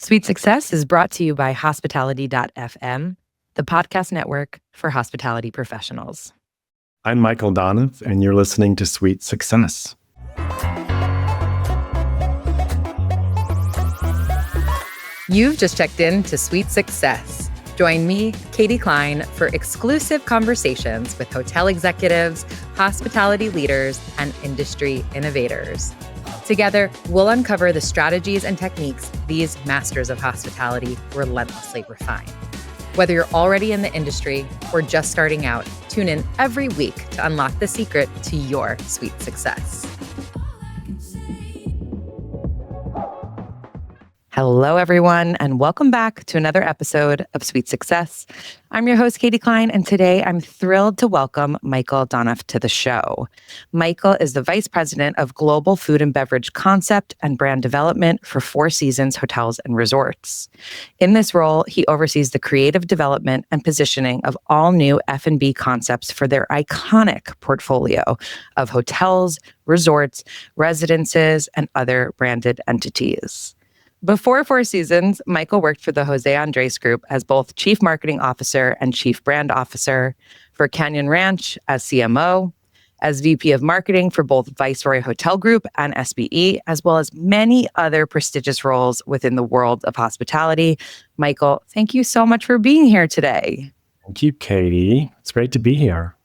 Sweet Success is brought to you by Hospitality.fm, the podcast network for hospitality professionals. I'm Michael Doneff, and you're listening to Sweet Success. You've just checked in to Sweet Success. Join me, Katie Cline, for exclusive conversations with hotel executives, hospitality leaders, and industry innovators. Together, we'll uncover the strategies and techniques these masters of hospitality relentlessly refine. Whether you're already in the industry or just starting out, tune in every week to unlock the secret to your sweet success. Hello, everyone, and welcome back to another episode of Sweet Success. I'm your host, Katie Cline, and today I'm thrilled to welcome Michael Doneff to the show. Michael is the Vice President of Global Food and Beverage Concept and Brand Development for Four Seasons Hotels and Resorts. In this role, he oversees the creative development and positioning of all new F&B concepts for their iconic portfolio of hotels, resorts, residences, and other branded entities. Before Four Seasons, Michael worked for the Jose Andres Group as both Chief Marketing Officer and Chief Brand Officer, for Canyon Ranch as CMO, as VP of Marketing for both Viceroy Hotel Group and SBE, as well as many other prestigious roles within the world of hospitality. Michael, thank you so much for being here today. Thank you, Katie. It's great to be here.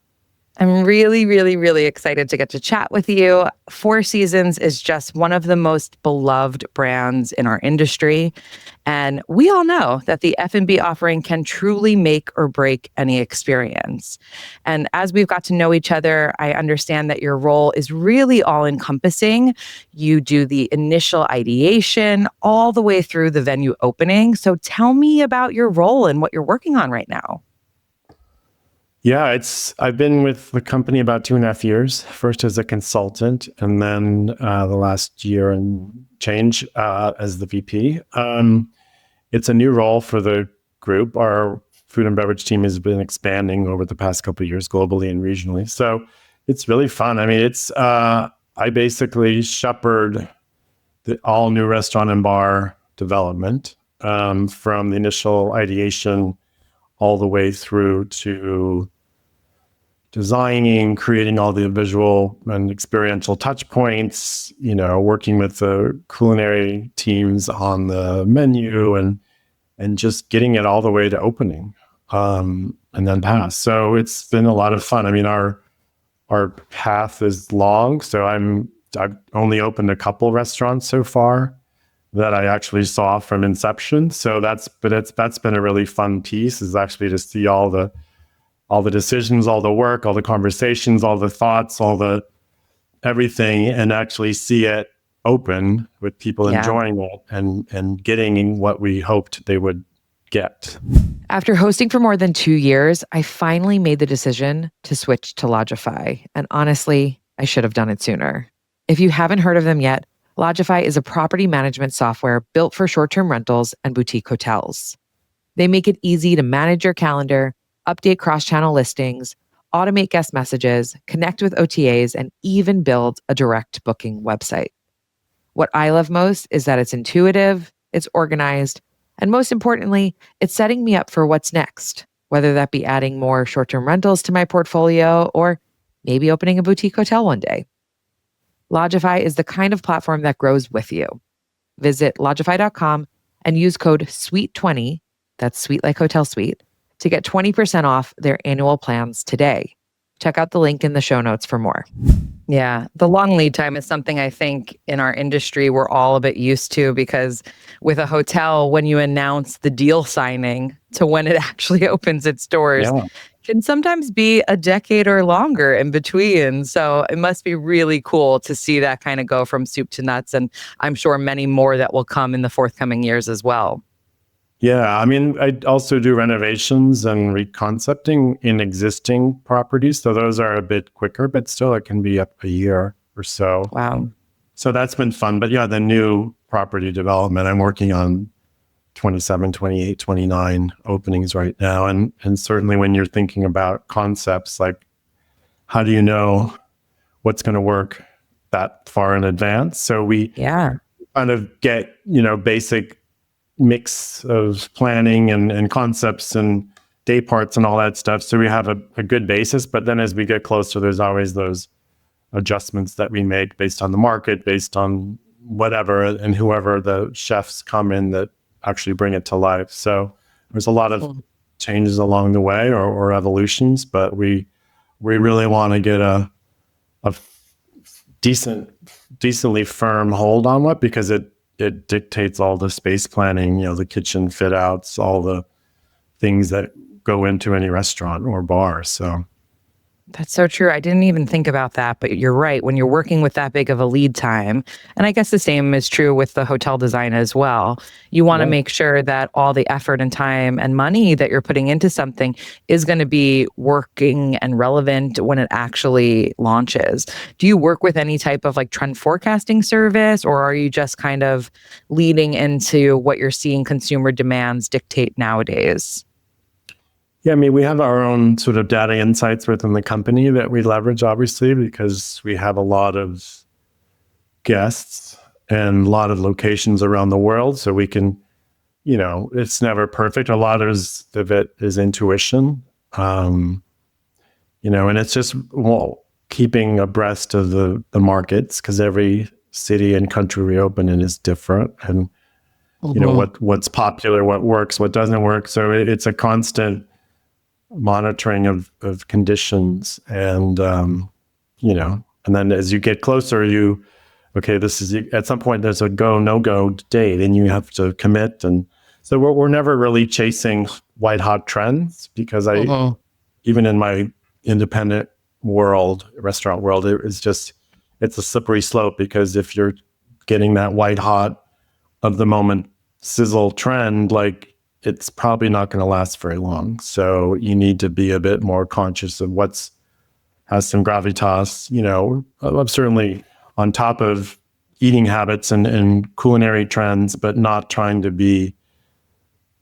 I'm really excited to get to chat with you. Four Seasons is just one of the most beloved brands in our industry. And we all know that the F&B offering can truly make or break any experience. And as we've got to know each other, I understand that your role is really all-encompassing. You do the initial ideation all the way through the venue opening. So tell me about your role and what you're working on right now. Yeah, I've been with the company about 2.5 years, first as a consultant, and then the last year and change as the VP. It's a new role for the group. Our food and beverage team has been expanding over the past couple of years globally and regionally. So it's really fun. I mean, I basically shepherd the all new restaurant and bar development from the initial ideation all the way through to designing, creating all the visual and experiential touch points, working with the culinary teams on the menu and just getting it all the way to opening and then pass. So it's been a lot of fun. I mean, our path is long. So I've only opened a couple restaurants so far that I actually saw from inception. So that's been a really fun piece, is actually to see all the decisions, all the work, all the conversations, all the thoughts, all the everything, and actually see it open with people enjoying it and getting what we hoped they would get. After hosting for more than 2 years, I finally made the decision to switch to Lodgify. And honestly, I should have done it sooner. If you haven't heard of them yet, Lodgify is a property management software built for short-term rentals and boutique hotels. They make it easy to manage your calendar, update cross-channel listings, automate guest messages, connect with OTAs, and even build a direct booking website. What I love most is that it's intuitive, it's organized, and most importantly, it's setting me up for what's next, whether that be adding more short-term rentals to my portfolio or maybe opening a boutique hotel one day. Lodgify is the kind of platform that grows with you. Visit lodgify.com and use code SWEET20, that's sweet like hotel suite, to get 20% off their annual plans today. Check out the link in the show notes for more. Yeah, the long lead time is something I think in our industry we're all a bit used to, because with a hotel, when you announce the deal signing to when it actually opens its doors, can sometimes be a decade or longer in between. So it must be really cool to see that kind of go from soup to nuts. And I'm sure many more that will come in the forthcoming years as well. Yeah, I mean, I also do renovations and reconcepting in existing properties. So those are a bit quicker, but still it can be up a year or so. Wow. So that's been fun. But yeah, the new property development, I'm working on 27, 28, 29 openings right now. And certainly when you're thinking about concepts, like how do you know what's going to work that far in advance? So we kind of get, basic mix of planning and concepts and day parts and all that stuff. So we have a good basis. But then as we get closer, there's always those adjustments that we make based on the market, based on whatever, and whoever the chefs come in that actually bring it to life. So there's a lot of changes along the way, or evolutions, but we really want to get a decently firm hold on it, because it dictates all the space planning, the kitchen fit outs, all the things that go into any restaurant or bar. So That's so true. I didn't even think about that, but you're right. When you're working with that big of a lead time, and I guess the same is true with the hotel design as well, you want to make sure that all the effort and time and money that you're putting into something is going to be working and relevant when it actually launches. Do you work with any type of like trend forecasting service, or are you just kind of leading into what you're seeing consumer demands dictate nowadays? yeah, I mean, we have our own sort of data insights within the company that we leverage, obviously, because we have a lot of guests and a lot of locations around the world. So we can, it's never perfect. A lot of it is intuition, and it's just keeping abreast of the markets, because every city and country we open in is different, and what's popular, what works, what doesn't work. So it's a constant monitoring of conditions, and and then as you get closer, this is, at some point there's a go no go date, and you have to commit. And so we're never really chasing white hot trends, because even in my independent restaurant world, it's a slippery slope, because if you're getting that white hot of the moment sizzle trend, like, it's probably not going to last very long. So you need to be a bit more conscious of has some gravitas. I'm certainly on top of eating habits and culinary trends, but not trying to be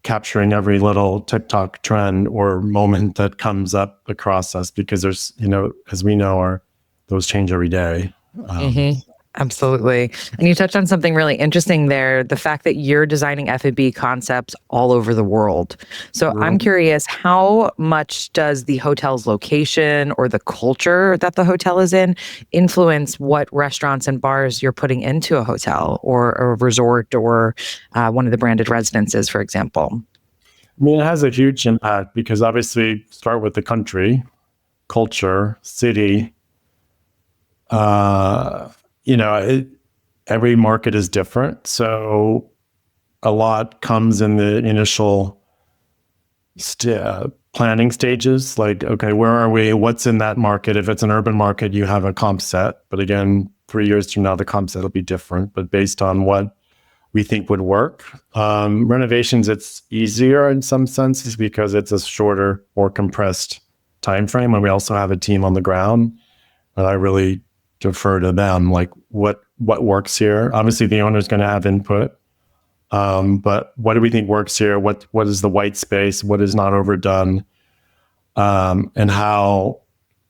capturing every little TikTok trend or moment that comes up across us, because there's, as we know, those change every day. Absolutely. And you touched on something really interesting there, the fact that you're designing F&B concepts all over the world. So I'm curious, how much does the hotel's location or the culture that the hotel is in influence what restaurants and bars you're putting into a hotel or a resort or one of the branded residences, for example? I mean, it has a huge impact, because obviously start with the country, culture, city, every market is different. So a lot comes in the initial planning stages. Like, okay, where are we? What's in that market? If it's an urban market, you have a comp set. But again, 3 years from now, the comp set will be different, but based on what we think would work. Renovations, it's easier in some senses, because it's a shorter, more compressed time frame. And we also have a team on the ground, and I really defer to them, like what works here. Obviously the owner's going to have input, but what do we think works here? What is the white space? What is not overdone? And how,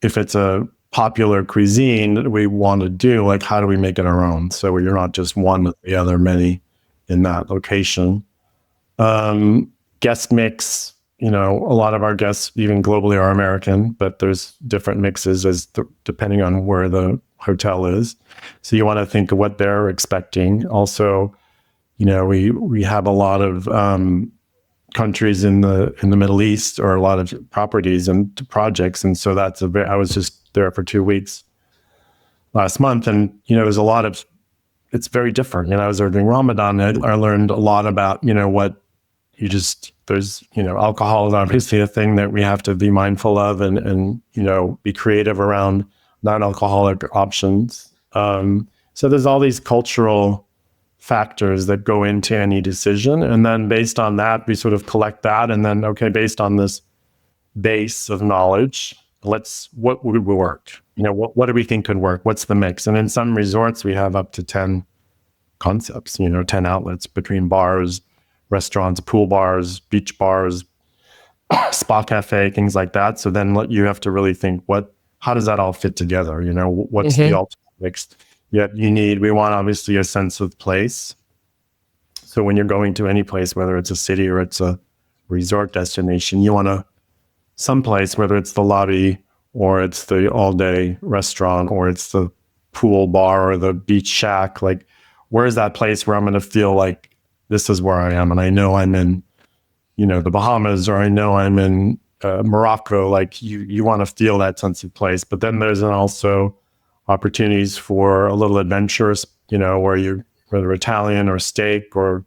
if it's a popular cuisine that we want to do, like, how do we make it our own? So you're not just one with the other many in that location. Guest mix, a lot of our guests, even globally, are American, but there's different mixes depending on where the hotel is. So you want to think of what they're expecting. Also, we have a lot of countries in the Middle East, or a lot of properties and projects, and so I was just there for 2 weeks last month, and there's a lot of, it's very different. I was there during Ramadan, and I learned a lot about what there's alcohol is obviously a thing that we have to be mindful of, and be creative around non-alcoholic options. So there's all these cultural factors that go into any decision. And then based on that, we sort of collect that. And then, okay, based on this base of knowledge, what would work? What do we think could work? What's the mix? And in some resorts, we have up to 10 concepts, 10 outlets between bars, restaurants, pool bars, beach bars, spa cafe, things like that. So then you have to really think, how does that all fit together? What's the ultimate mix? We want obviously a sense of place. So when you're going to any place, whether it's a city or it's a resort destination, you want to someplace, whether it's the lobby or it's the all-day restaurant or it's the pool bar or the beach shack, like where's that place where I'm going to feel like this is where I am, and I know I'm in, the Bahamas, or I know I'm in Morocco. Like you want to feel that sense of place. But then there's also opportunities for a little adventurous, whether Italian or steak or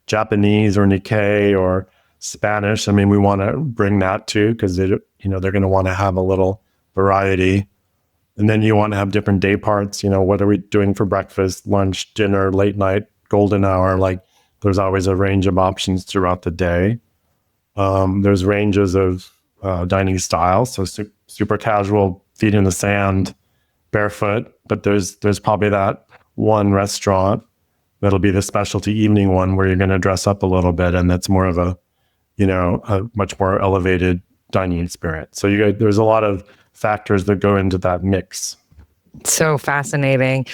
Japanese or Nikkei or Spanish. I mean, we want to bring that too, because they're going to want to have a little variety. And then you want to have different day parts. What are we doing for breakfast, lunch, dinner, late night, golden hour? Like there's always a range of options throughout the day. There's ranges of dining styles. So super casual, feet in the sand, barefoot. But there's probably that one restaurant that'll be the specialty evening one where you're going to dress up a little bit, and that's more of a much more elevated dining experience. So there's a lot of factors that go into that mix. So fascinating.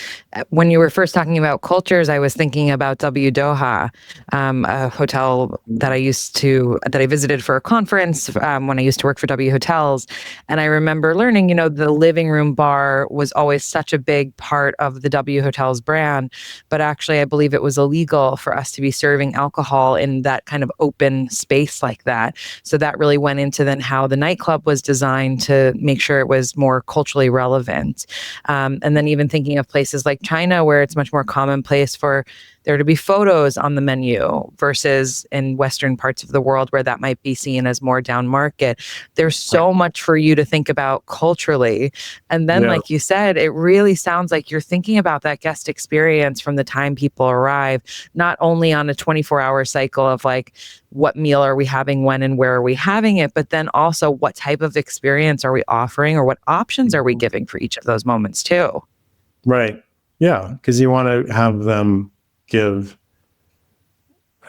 When you were first talking about cultures, I was thinking about W Doha, a hotel that I visited for a conference when I used to work for W Hotels. And I remember learning, the living room bar was always such a big part of the W Hotels brand. But actually, I believe it was illegal for us to be serving alcohol in that kind of open space like that. So that really went into then how the nightclub was designed to make sure it was more culturally relevant. And then even thinking of places like China, where it's much more commonplace for there to be photos on the menu versus in Western parts of the world where that might be seen as more down market. There's so much for you to think about culturally. And then, like you said, it really sounds like you're thinking about that guest experience from the time people arrive, not only on a 24-hour cycle of like, what meal are we having, when and where are we having it, but then also what type of experience are we offering or what options are we giving for each of those moments too? Right. Yeah. Because you want to have them give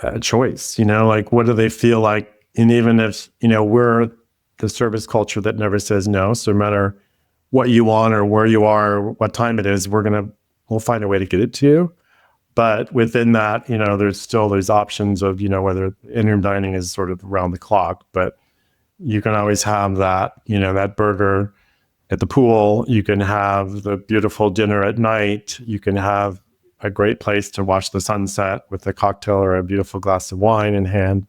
a choice, like what do they feel like? And even if, we're the service culture that never says no. So no matter what you want or where you are, or what time it is, we'll find a way to get it to you. But within that, there's options of, whether in-room dining is sort of around the clock, but you can always have that, that burger at the pool. You can have the beautiful dinner at night. You can have a great place to watch the sunset with a cocktail or a beautiful glass of wine in hand.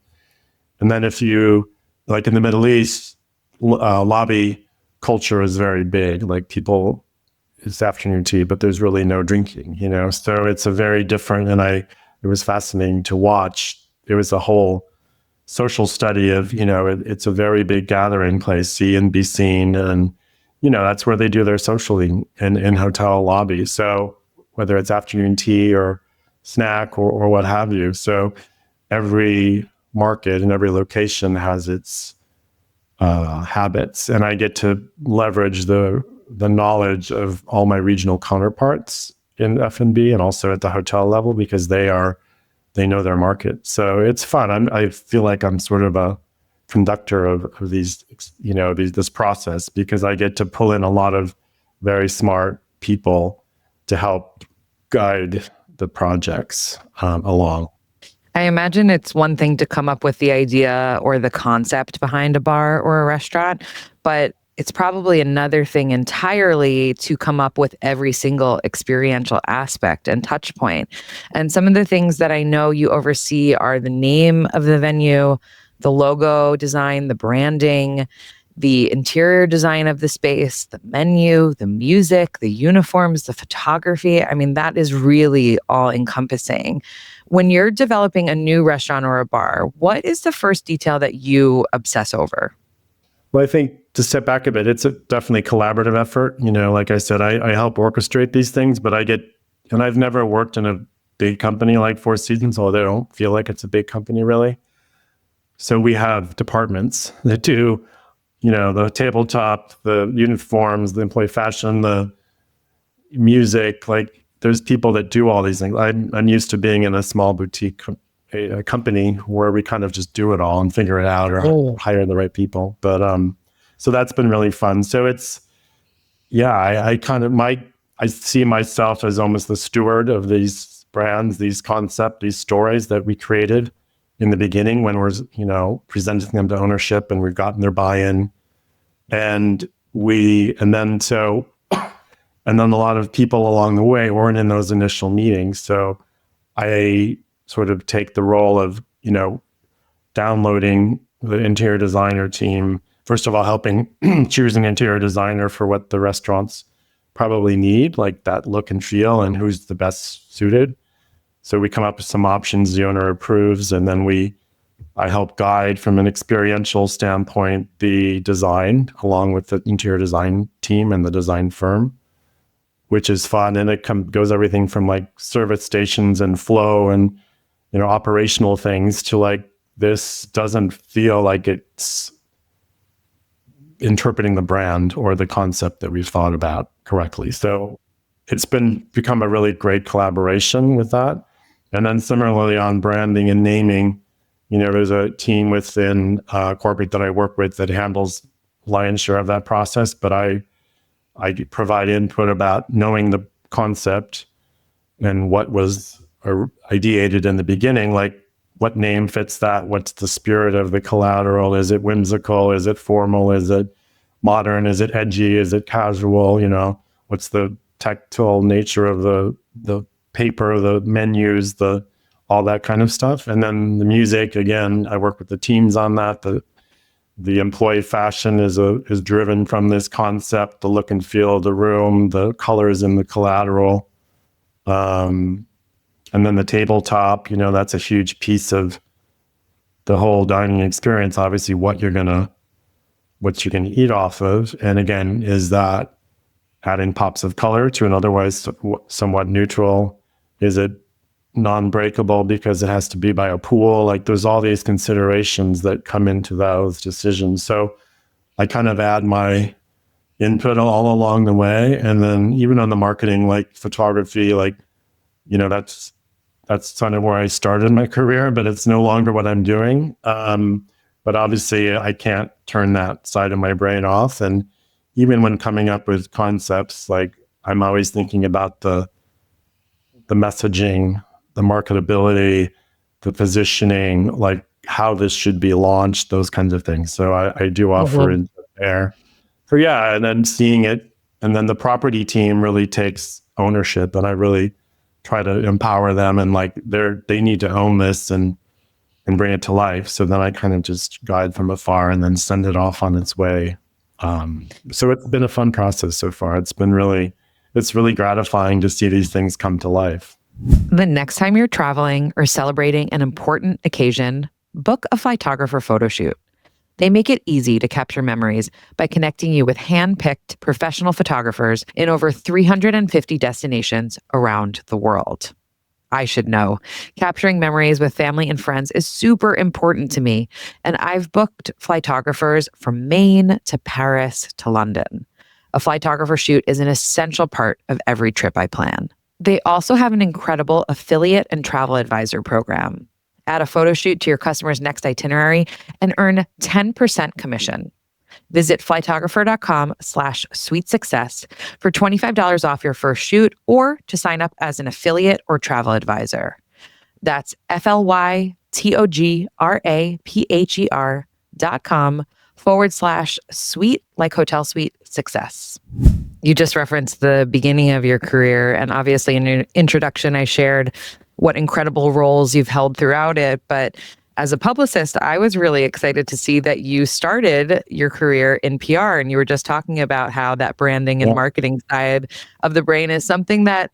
And then if you, like in the Middle East, lobby culture is very big. Like people, it's afternoon tea, but there's really no drinking, So it's a very different, and it was fascinating to watch. It was a whole social study of, it's a very big gathering place, see and be seen. And, that's where they do their socialing in hotel lobbies. So whether it's afternoon tea or snack or what have you. So every market and every location has its habits. And I get to leverage the knowledge of all my regional counterparts in F&B and also at the hotel level, because they know their market. So it's fun. I feel like I'm sort of a conductor of these, this process, because I get to pull in a lot of very smart people to help guide the projects along. I imagine it's one thing to come up with the idea or the concept behind a bar or a restaurant, but it's probably another thing entirely to come up with every single experiential aspect and touch point. And some of the things that I know you oversee are the name of the venue, the logo design, the branding, the interior design of the space, the menu, the music, the uniforms, the photography. I mean, that is really all encompassing. When you're developing a new restaurant or a bar, what is the first detail that you obsess over? Well, I think to step back a bit, it's a definitely collaborative effort. Like I said, I help orchestrate these things, but and I've never worked in a big company like Four Seasons, although I don't feel like it's a big company really. So we have departments that do, the tabletop, the uniforms, the employee fashion, the music. Like there's people that do all these things. I'm used to being in a small boutique a company where we kind of just do it all and figure it out or hire the right people. But so that's been really fun. So it's, I see myself as almost the steward of these brands, these concepts, these stories that we created in the beginning when we're, presenting them to ownership and we've gotten their buy-in. And then a lot of people along the way weren't in those initial meetings. So I sort of take the role of, downloading the interior designer team. First of all, helping choose an interior designer for what the restaurants probably need, like that look and feel, and who's the best suited. So we come up with some options the owner approves, and then I help guide from an experiential standpoint the design along with the interior design team and the design firm, which is fun. And it goes everything from like service stations and flow and operational things to like, this doesn't feel like it's interpreting the brand or the concept that we've thought about correctly. So it's become a really great collaboration with that. And then similarly on branding and naming, there's a team within corporate that I work with that handles lion's share of that process, but I provide input about knowing the concept and what was ideated in the beginning, like what name fits that, what's the spirit of the collateral, is it whimsical, is it formal, is it modern, is it edgy, is it casual, what's the tactile nature of the paper, the menus, all that kind of stuff. And then the music, again, I work with the teams on that. The employee fashion is driven from this concept, the look and feel of the room, the colors in the collateral. And then the tabletop, that's a huge piece of the whole dining experience. Obviously, what you're gonna eat off of. And again, is that adding pops of color to an otherwise somewhat neutral? Is it non-breakable because it has to be by a pool? Like there's all these considerations that come into those decisions. So I kind of add my input all along the way. And then even on the marketing, like photography, like, that's kind of where I started my career, but it's no longer what I'm doing. But obviously I can't turn that side of my brain off. And even when coming up with concepts, like I'm always thinking about the messaging, the marketability, the positioning, like how this should be launched, those kinds of things. So I do offer in there. So yeah, and then seeing it, and then the property team really takes ownership, and I really try to empower them, and like they need to own this and bring it to life. So then I kind of just guide from afar and then send it off on its way. So it's been a fun process so far. It's really gratifying to see these things come to life. The next time you're traveling or celebrating an important occasion, book a photographer photo shoot. They make it easy to capture memories by connecting you with hand-picked professional photographers in over 350 destinations around the world. I should know. Capturing memories with family and friends is super important to me, and I've booked photographers from Maine to Paris to London. A photographer shoot is an essential part of every trip I plan. They also have an incredible affiliate and travel advisor program. Add a photo shoot to your customer's next itinerary and earn 10% commission. Visit flytographer.com/sweet success for $25 off your first shoot, or to sign up as an affiliate or travel advisor. That's flytographer.com/sweet, like hotel suite, success. You just referenced the beginning of your career, and obviously in your introduction, I shared what incredible roles you've held throughout it. But as a publicist, I was really excited to see that you started your career in PR, and you were just talking about how that branding and marketing side of the brain is something that,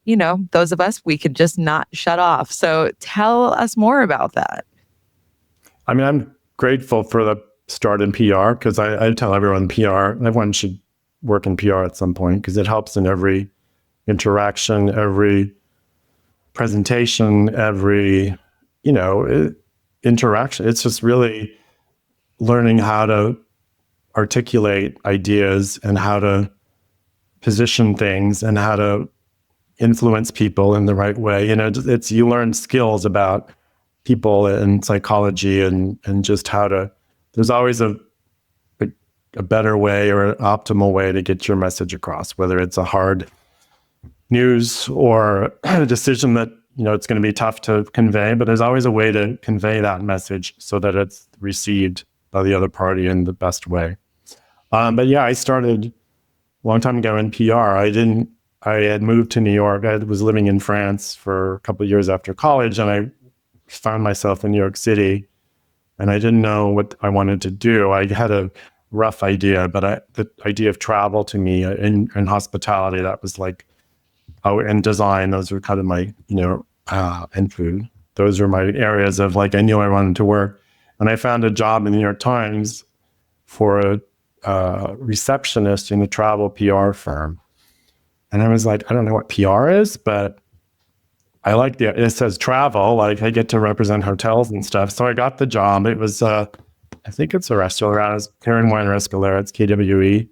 those of us, we could just not shut off. So tell us more about that. I mean, I'm grateful for the start in PR, because I tell everyone everyone should work in PR at some point, because it helps in every interaction, every presentation, every, interaction. It's just really learning how to articulate ideas and how to position things and how to influence people in the right way. You learn skills about people and psychology and just how to, there's always a better way or an optimal way to get your message across, whether it's a hard news or a decision that, it's going to be tough to convey, but there's always a way to convey that message so that it's received by the other party in the best way. But yeah, I started a long time ago in PR. I had moved to New York. I was living in France for a couple of years after college, and I found myself in New York City, and I didn't know what I wanted to do. I had a rough idea, but the idea of travel to me in hospitality, that was like, and design, those were kind of my, and food. Those were my areas of like, I knew I wanted to work. And I found a job in the New York Times for a receptionist in a travel PR firm. And I was like, I don't know what PR is, but I like it says travel, like I get to represent hotels and stuff. So I got the job. It was, I think it's a restaurant. It's Karen Weiner Escalera. It's KWE.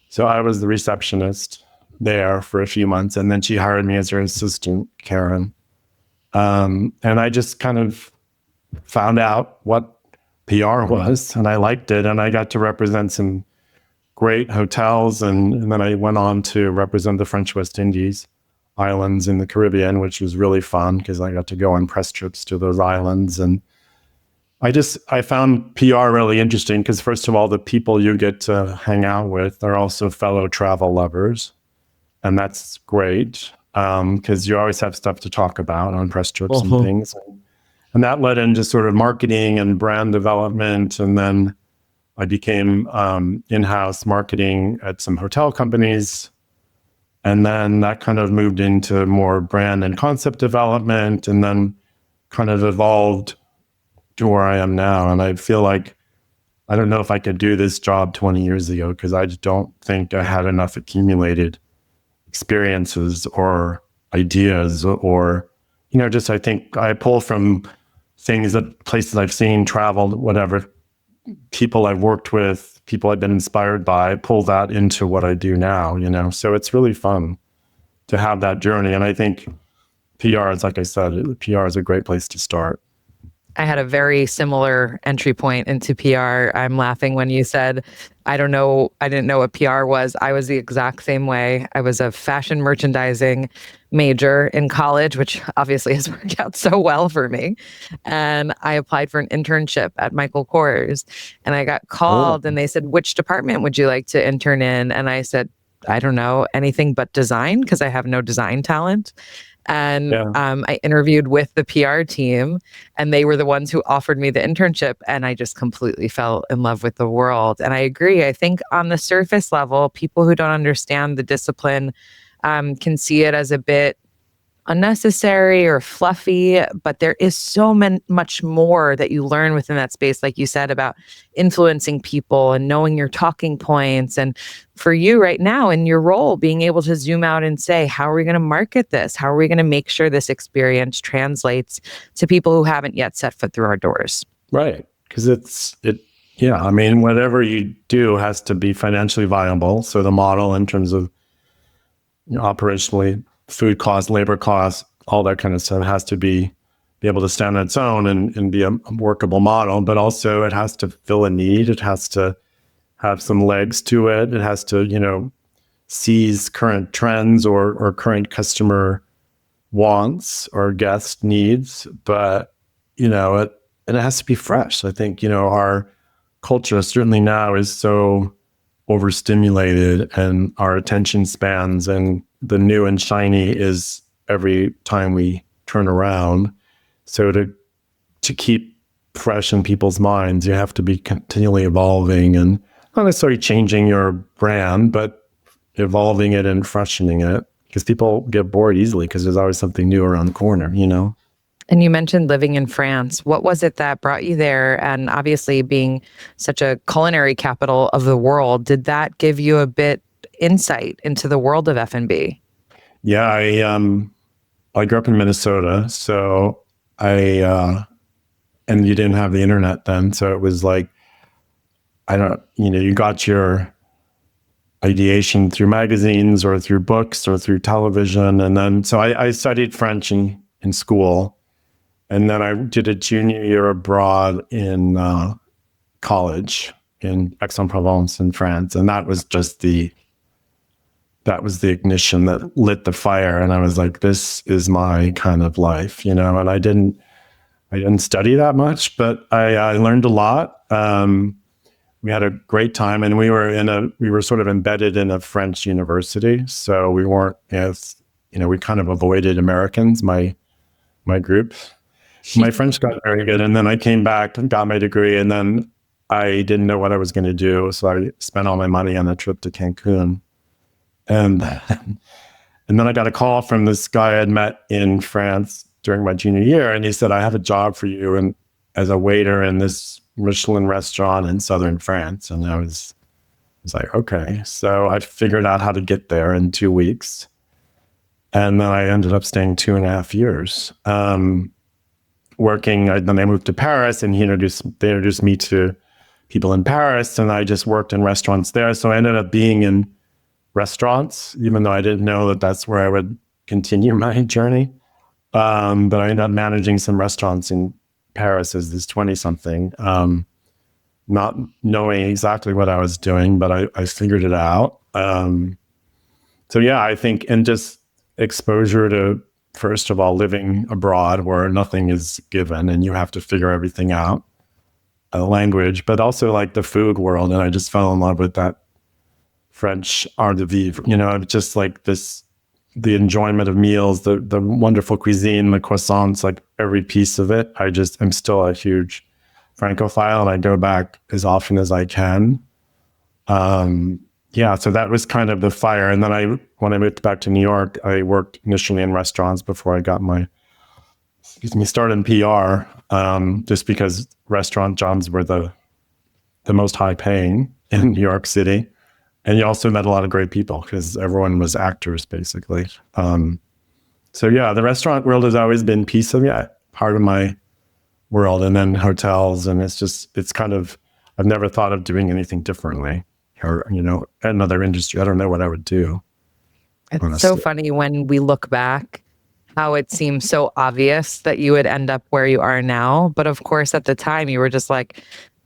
So I was the receptionist there for a few months, and then she hired me as her assistant, Karen. And I just kind of found out what PR was, and I liked it, and I got to represent some great hotels, and then I went on to represent the French West Indies islands in the Caribbean, which was really fun because I got to go on press trips to those islands. And I found PR really interesting because, first of all, the people you get to hang out with are also fellow travel lovers. And that's great because you always have stuff to talk about on press trips and things. And that led into sort of marketing and brand development. And then I became in-house marketing at some hotel companies. And then that kind of moved into more brand and concept development, and then kind of evolved to where I am now. And I feel like, I don't know if I could do this job 20 years ago because I just don't think I had enough accumulated experiences or ideas or, just I think I pull from things that places I've seen, traveled, whatever, people I've worked with, people I've been inspired by, pull that into what I do now, so it's really fun to have that journey. And I think PR is, like I said, PR is a great place to start. I had a very similar entry point into PR. I'm laughing when you said, I didn't know what PR was. I was the exact same way. I was a fashion merchandising major in college, which obviously has worked out so well for me. And I applied for an internship at Michael Kors, and I got called and they said, which department would you like to intern in? And I said, I don't know, anything but design, because I have no design talent. And I interviewed with the PR team, and they were the ones who offered me the internship. And I just completely fell in love with the world. And I agree. I think on the surface level, people who don't understand the discipline can see it as a bit unnecessary or fluffy, but there is so much more that you learn within that space, like you said, about influencing people and knowing your talking points. And for you right now in your role, being able to zoom out and say, how are we going to market this? How are we going to make sure this experience translates to people who haven't yet set foot through our doors? Right. Because I mean, whatever you do has to be financially viable. So the model in terms of operationally, food costs, labor costs, all that kind of stuff has to be able to stand on its own and be a workable model, but also it has to fill a need. It has to have some legs to it. It has to, seize current trends or current customer wants or guest needs, but, and it has to be fresh. I think, our culture certainly now is so overstimulated, and our attention spans and the new and shiny is every time we turn around. So to keep fresh in people's minds, you have to be continually evolving and not necessarily changing your brand, but evolving it and freshening it, because people get bored easily because there's always something new around the corner, And you mentioned living in France. What was it that brought you there? And obviously being such a culinary capital of the world, did that give you a bit insight into the world of F&B? Yeah, I grew up in Minnesota, so and you didn't have the internet then, so it was like, you got your ideation through magazines or through books or through television, and then so I studied French in school. And then I did a junior year abroad in college in Aix-en-Provence in France. And that was just the that was the ignition that lit the fire. And I was like, this is my kind of life, and I didn't study that much, but I learned a lot. We had a great time, and we were sort of embedded in a French university. So we weren't as, we kind of avoided Americans, my group. My French got very good. And then I came back and got my degree, and then I didn't know what I was going to do. So I spent all my money on a trip to Cancun. And then I got a call from this guy I had met in France during my junior year. And he said, I have a job for you and as a waiter in this Michelin restaurant in southern France. And I was like, okay. So I figured out how to get there in 2 weeks. And then I ended up staying 2.5 years. Working, then I moved to Paris, and they introduced me to people in Paris, and I just worked in restaurants there. So I ended up being in restaurants, even though I didn't know that that's where I would continue my journey. But I ended up managing some restaurants in Paris as this 20-something, not knowing exactly what I was doing, but I figured it out. So yeah, I think, and just exposure to, first of all, living abroad where nothing is given and you have to figure everything out, a language, but also like the food world. And I just fell in love with that French art de vivre, just like this, the enjoyment of meals, the wonderful cuisine, the croissants, like every piece of it. I'm still a huge Francophile, and I go back as often as I can. Yeah, so that was kind of the fire. And then when I moved back to New York, I worked initially in restaurants before I got my, start in PR, just because restaurant jobs were the most high paying in New York City. And you also met a lot of great people because everyone was actors, basically. So yeah, the restaurant world has always been part of my world, and then hotels. And it's kind of, I've never thought of doing anything differently, or, another industry. I don't know what I would do. It's honestly. so funny when we look back how it seems so obvious that you would end up where you are now. But of course, at the time, you were just like,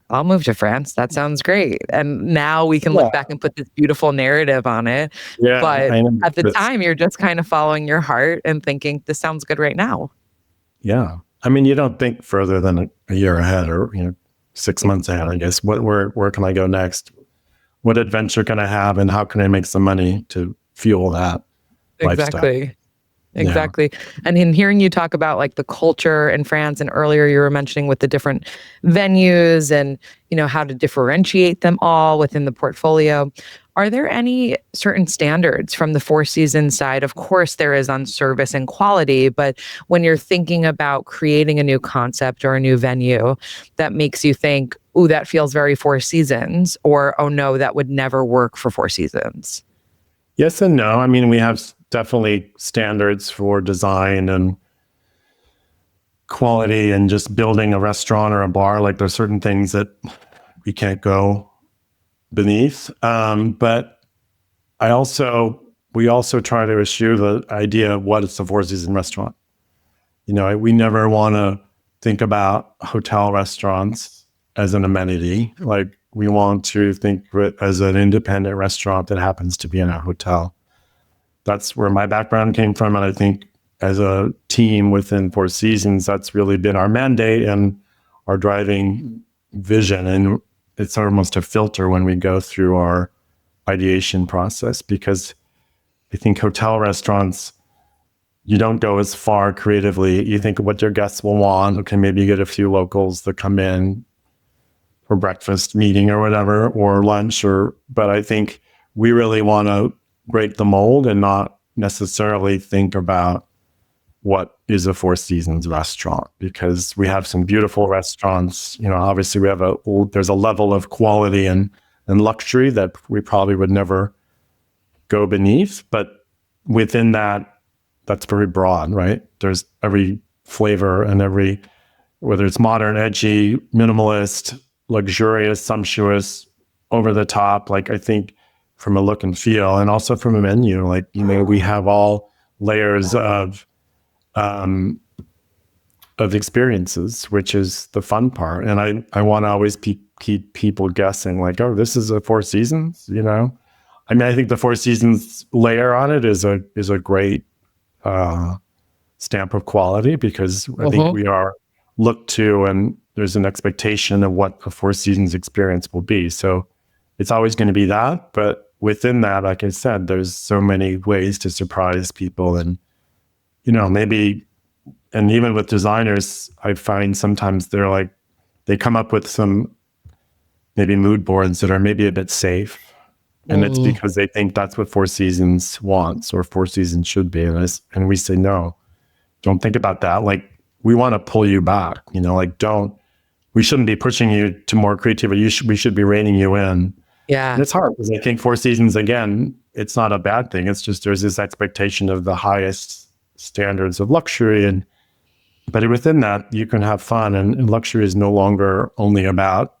I'll move to France. That sounds great. And now we can look back and put this beautiful narrative on it. Yeah, but I know. at the time, you're just kind of following your heart and thinking, this sounds good right now. Yeah. I mean, you don't think further than a year ahead, or 6 months ahead, I guess. Where can I go next? What adventure can I have, and how can I make some money to fuel that lifestyle? Exactly. And in hearing you talk about like the culture in France, and earlier you were mentioning with the different venues and, how to differentiate them all within the portfolio, are there any certain standards from the Four Seasons side? Of course, there is on service and quality, but when you're thinking about creating a new concept or a new venue that makes you think, ooh, that feels very Four Seasons, or, oh no, that would never work for Four Seasons? Yes and no. I mean, we have definitely standards for design and quality and just building a restaurant or a bar. Like, there's certain things that we can't go beneath. But we also try to eschew the idea of what is a Four Seasons restaurant. We never want to think about hotel restaurants as an amenity. Like, we want to think of it as an independent restaurant that happens to be in a hotel. That's where my background came from. And I think as a team within Four Seasons, that's really been our mandate and our driving vision. And it's almost a filter when we go through our ideation process, because I think hotel restaurants, you don't go as far creatively. You think of what your guests will want. Okay, maybe you get a few locals that come in for breakfast meeting or whatever, or lunch, but I think we really want to break the mold and not necessarily think about what is a Four Seasons restaurant, because we have some beautiful restaurants. Obviously there's a level of quality and luxury that we probably would never go beneath, but within that's very broad, right? There's every flavor and whether it's modern, edgy, minimalist, luxurious, sumptuous, over the top, like, I think from a look and feel, and also from a menu, like, we have all layers of experiences, which is the fun part. And I want to always keep people guessing, like, oh, this is a Four Seasons, I mean, I think the Four Seasons layer on it is a great stamp of quality, because I think we are looked to, and there's an expectation of what a Four Seasons experience will be. So it's always going to be that. But within that, like I said, there's so many ways to surprise people. And, maybe, and even with designers, I find sometimes they come up with some maybe mood boards that are maybe a bit safe. And it's because they think that's what Four Seasons wants, or Four Seasons should be. And we say, no, don't think about that. Like, we want to pull you back, we shouldn't be pushing you to more creativity. We should be reining you in. Yeah. And it's hard, because I think Four Seasons, again, it's not a bad thing. It's just there's this expectation of the highest standards of luxury. But within that, you can have fun. And luxury is no longer only about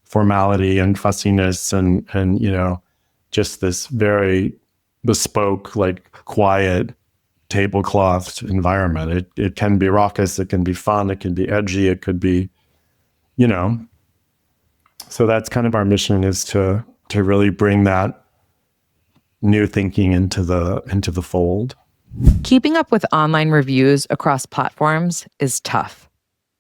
formality and fussiness and just this very bespoke, like quiet tablecloth environment. It can be raucous, it can be fun, it can be edgy, it could be, so that's kind of our mission, is to really bring that new thinking into the fold. Keeping up with online reviews across platforms is tough,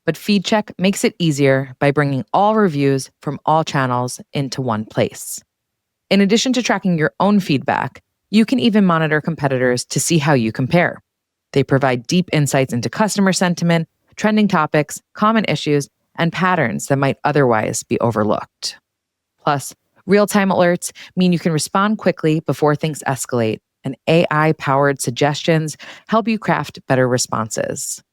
but FeedCheck makes it easier by bringing all reviews from all channels into one place. In addition to tracking your own feedback, you can even monitor competitors to see how you compare. They provide deep insights into customer sentiment, trending topics, common issues, and patterns that might otherwise be overlooked. Plus, real-time alerts mean you can respond quickly before things escalate, and AI-powered suggestions help you craft better responses.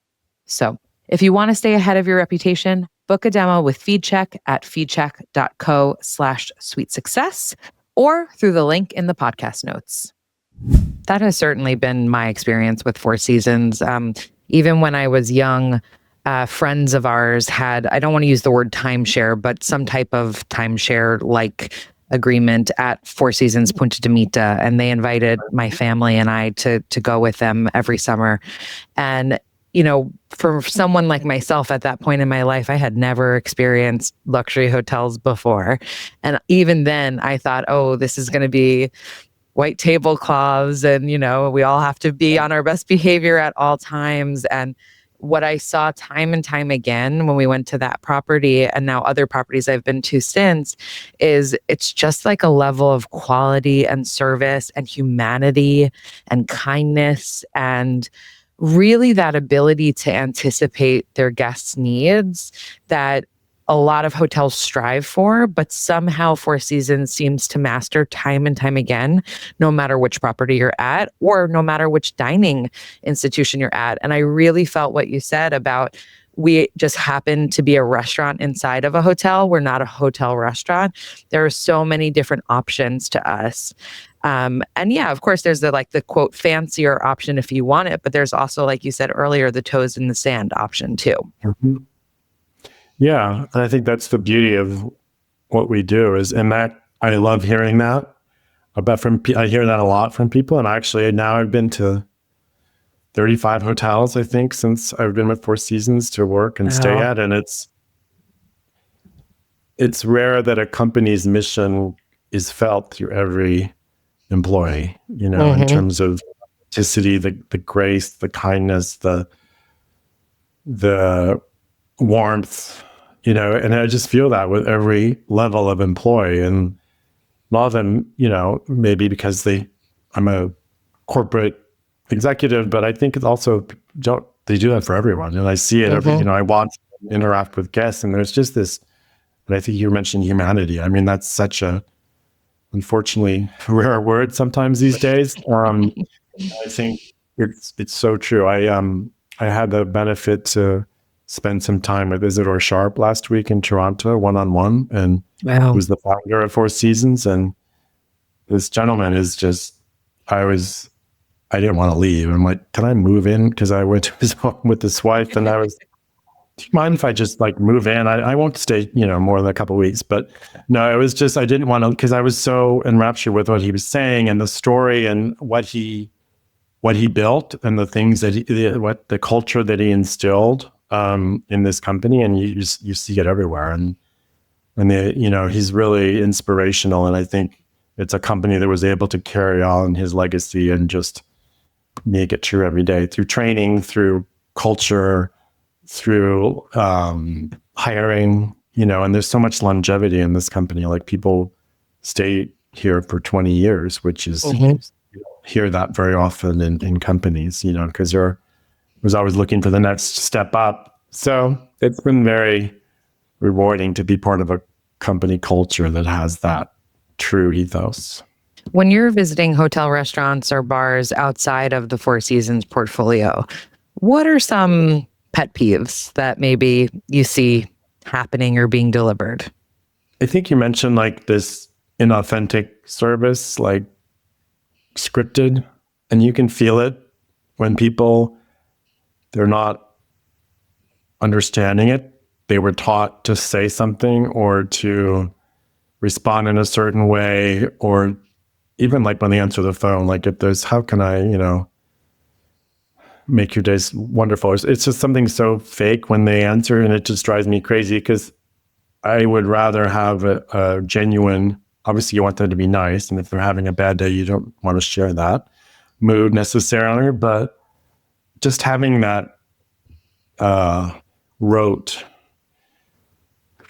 So, if you want to stay ahead of your reputation, book a demo with FeedCheck at feedcheck.co/sweetsuccess or through the link in the podcast notes. That has certainly been my experience with Four Seasons. Even when I was young, friends of ours had, I don't want to use the word timeshare, but some type of timeshare-like agreement at Four Seasons Punta de Mita, and they invited my family and I to go with them every summer. And for someone like myself at that point in my life, I had never experienced luxury hotels before. And even then I thought, oh, this is going to be white tablecloths and, we all have to be on our best behavior at all times. And what I saw time and time again when we went to that property, and now other properties I've been to since, is it's just like a level of quality and service and humanity and kindness, and really that ability to anticipate their guests' needs that a lot of hotels strive for, but somehow Four Seasons seems to master time and time again, no matter which property you're at or no matter which dining institution you're at. And I really felt what you said about, we just happen to be a restaurant inside of a hotel. We're not a hotel restaurant. There are so many different options to us. And yeah, of course, there's the quote fancier option if you want it, but there's also, like you said earlier, the toes in the sand option too. Mm-hmm. Yeah, and I think that's the beauty of what we do and that I love hearing that I hear that a lot from people, and actually now I've been to 35 hotels, I think, since I've been with Four Seasons to work and stay at, and it's rare that a company's mission is felt through every employee, in terms of authenticity, the grace, the kindness, the warmth, and I just feel that with every level of employee. And a lot of them, maybe because I'm a corporate executive, but I think it's also, they do that for everyone. And I see it I watch them interact with guests, and there's just this, and I think you mentioned humanity. I mean, that's such a, unfortunately, rare word sometimes these days. I think it's so true. I had the benefit to spend some time with Isidore Sharp last week in Toronto, one-on-one, and who's the founder of Four Seasons. And this gentleman is just, I didn't want to leave. I'm like, can I move in? Because I went to his home with his wife, and I was, do you mind if I just move in? I won't stay, more than a couple of weeks. But no, it was just, I didn't want to, because I was so enraptured with what he was saying and the story and what he built and the things that the culture that he instilled in this company. And you see it everywhere. And he's really inspirational. And I think it's a company that was able to carry on his legacy and just make it true every day through training, through culture, through hiring, and there's so much longevity in this company. Like people stay here for 20 years, which is, you don't hear that very often in companies, because they're was always looking for the next step up. So it's been very rewarding to be part of a company culture that has that true ethos. When you're visiting hotel restaurants or bars outside of the Four Seasons portfolio, what are some pet peeves that maybe you see happening or being delivered? I think you mentioned like this inauthentic service, like scripted, and you can feel it when people, they're not understanding it. They were taught to say something or to respond in a certain way, or even like when they answer the phone, like if there's, how can I, make your days wonderful? It's just something so fake when they answer, and it just drives me crazy because I would rather have a genuine, obviously you want them to be nice. And if they're having a bad day, you don't want to share that mood necessarily, but just having that rote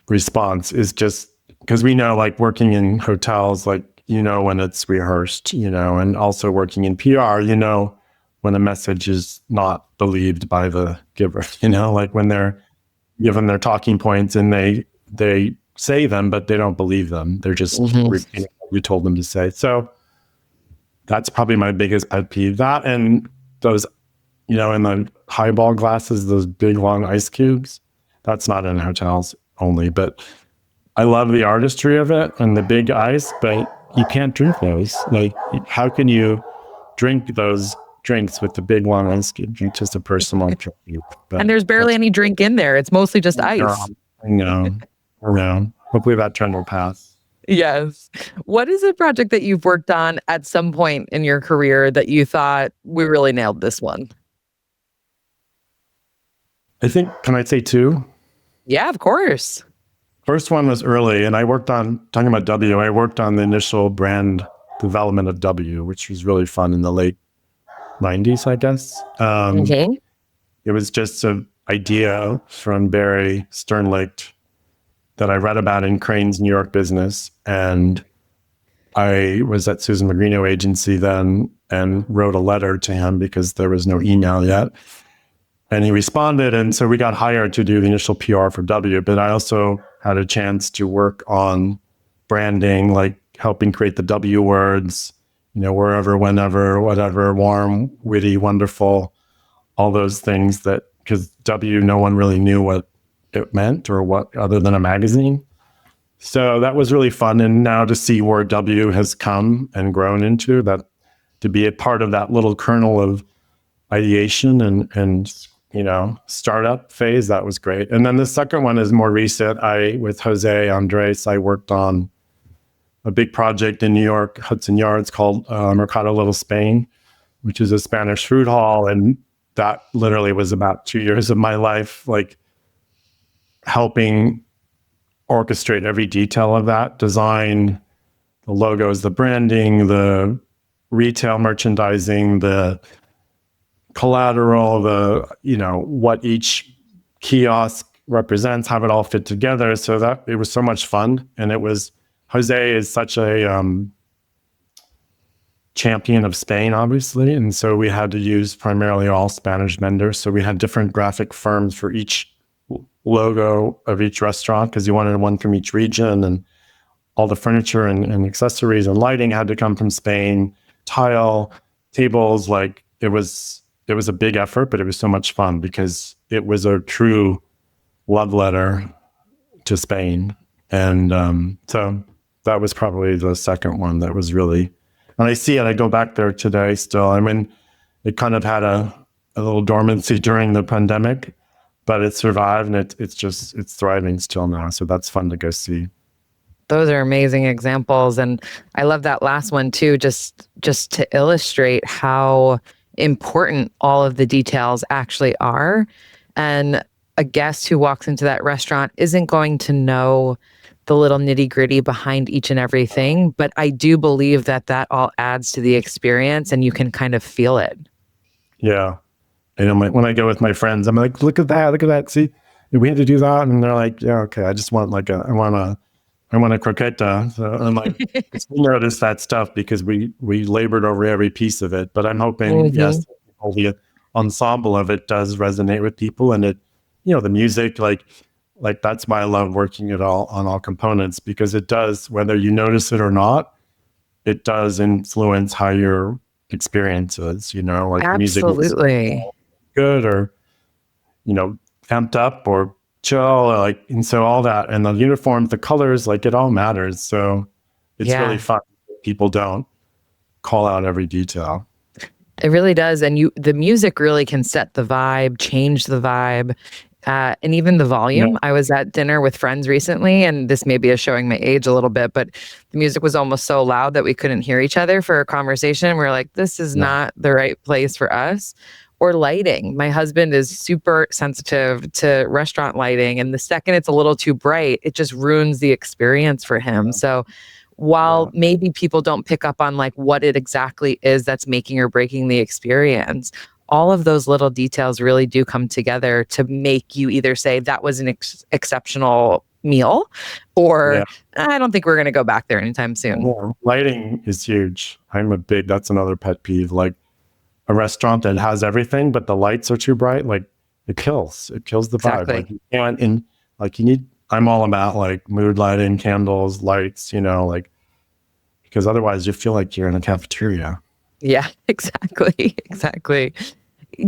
response is just, because we know like working in hotels, like, when it's rehearsed, and also working in PR, when a message is not believed by the giver, like when they're given their talking points and they say them, but they don't believe them. They're just repeating what you told them to say. So that's probably my biggest pet peeve. That and those, in the highball glasses, those big long ice cubes, that's not in hotels only, but I love the artistry of it and the big ice, but you can't drink those. Like, how can you drink those drinks with the big long ice cube? Just a personal pet peeve. And there's barely any drink in there. It's mostly just ice. I know. Hopefully that trend will pass. Yes. What is a project that you've worked on at some point in your career that you thought we really nailed this one? I think, can I say two? Yeah, of course. First one was early, and I worked on, talking about W, I worked on the initial brand development of W, which was really fun in the late 90s, I guess. It was just an idea from Barry Sternlicht that I read about in Crane's New York business. And I was at Susan Magrino agency then and wrote a letter to him because there was no email yet. And he responded. And so we got hired to do the initial PR for W, but I also had a chance to work on branding, like helping create the W words, wherever, whenever, whatever, warm, witty, wonderful, all those things that, because W, no one really knew what it meant or what, other than a magazine. So that was really fun. And now to see where W has come and grown into that, to be a part of that little kernel of ideation and startup phase, that was great. And then the second one is more recent. With Jose Andres, I worked on a big project in New York, Hudson Yards, called Mercado Little Spain, which is a Spanish food hall. And that literally was about 2 years of my life, like helping orchestrate every detail of that design, the logos, the branding, the retail merchandising, the collateral, what each kiosk represents, have it all fit together. So that it was so much fun. And it was, Jose is such a champion of Spain, obviously. And so we had to use primarily all Spanish vendors. So we had different graphic firms for each logo of each restaurant because you wanted one from each region, and all the furniture and accessories and lighting had to come from Spain, tile, tables. Like it was a big effort, but it was so much fun because it was a true love letter to Spain. And so that was probably the second one that was really, and I see it, I go back there today still. I mean, it kind of had a little dormancy during the pandemic, but it survived, and it's thriving still now. So that's fun to go see. Those are amazing examples. And I love that last one too, just to illustrate how important all of the details actually are. And a guest who walks into that restaurant isn't going to know the little nitty gritty behind each and everything. But I do believe that that all adds to the experience and you can kind of feel it. Yeah. And when I go with my friends, I'm like, look at that. See, we had to do that. And they're like, yeah, okay. I just want I want a croqueta. So I'm like, we notice that stuff because we labored over every piece of it. But I'm hoping, yes, all the ensemble of it does resonate with people, and it, the music, like that's why I love working it all on all components, because it does, whether you notice it or not, it does influence how your experience is. Like music is Absolutely. good or amped up or chill, like, and so all that, and the uniforms, the colors, like it all matters. So it's really Yeah. fun. People don't call out every detail. It really does. And the music really can set the vibe, change the vibe, and even the Yeah, volume. I was at dinner with friends recently, and this maybe is showing my age a little bit, but the music was almost so loud that we couldn't hear each other for a conversation. We are like, this is yeah, not the right place for us. Or lighting. My husband is super sensitive to restaurant lighting, and the second it's a little too bright, it just ruins the experience for him. So while yeah, maybe people don't pick up on like what it exactly is that's making or breaking the experience, all of those little details really do come together to make you either say that was an exceptional meal, or yeah. I don't think we're going to go back there anytime soon. Yeah. Lighting is huge. That's another pet peeve. Like a restaurant that has everything, but the lights are too bright, like it kills the vibe. Like Exactly. you can't, and like I'm all about like mood lighting, candles, lights, like, because otherwise you feel like you're in a cafeteria. Yeah, exactly. Exactly.